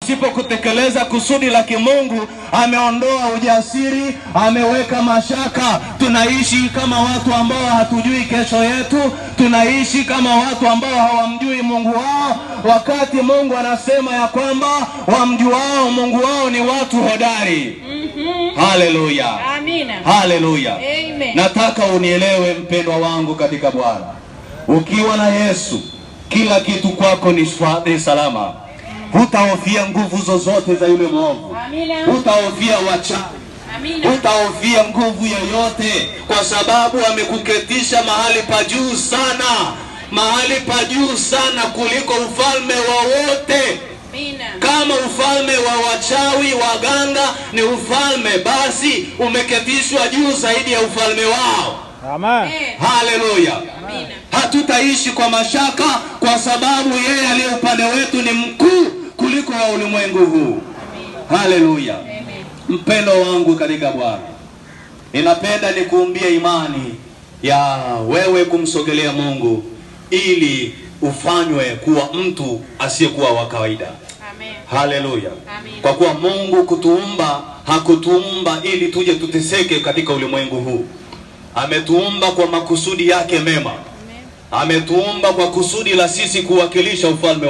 pasipo kutekeleza kusudi la kimungu, ameondoa ujasiri, ameweka mashaka. Tunaishi kama watu ambao hatujui kesho yetu, tunaishi kama watu ambao hawamjui Mungu wao, wakati Mungu anasema ya kwamba wamjuao Mungu wao ni watu hodari. Haleluya. Amina. Haleluya. Amen. Nataka unielewe mpendwa wangu katika Bwana. Ukiwa na Yesu, kila kitu kwako ni salama. Hutahofia nguvu zozote za yule mwovu. Amina. Hutahofia wachawi. Amina. Hutahofia nguvu yoyote, kwa sababu amekuketisha mahali pa juu sana. Mahali pa juu sana kuliko ufalme wowote. Amina. Kama ufalme wa wachawi, waganga ni ufalme, basi umeketishwa juu zaidi ya ufalme wao. Amen. Haleluya. Amina. Hatutaishi kwa mashaka, kwa sababu yeye aliye upande wetu ni mkuu kuliko wa ulimwengu huu. Haleluya. Mpendo wangu katika Bwana, ninapenda nikuumbie imani ya wewe kumsogelea Mungu ili ufanywe kuwa mtu asiyekuwa wa kawaida. Amen. Haleluya. Amen. Kwa kuwa Mungu kutuumba, hakutuumba ili tuje tuteseke katika ulimwengu huu. Ametuumba kwa makusudi yake mema. Ametuumba kwa kusudi la sisi kuwakilisha ufalme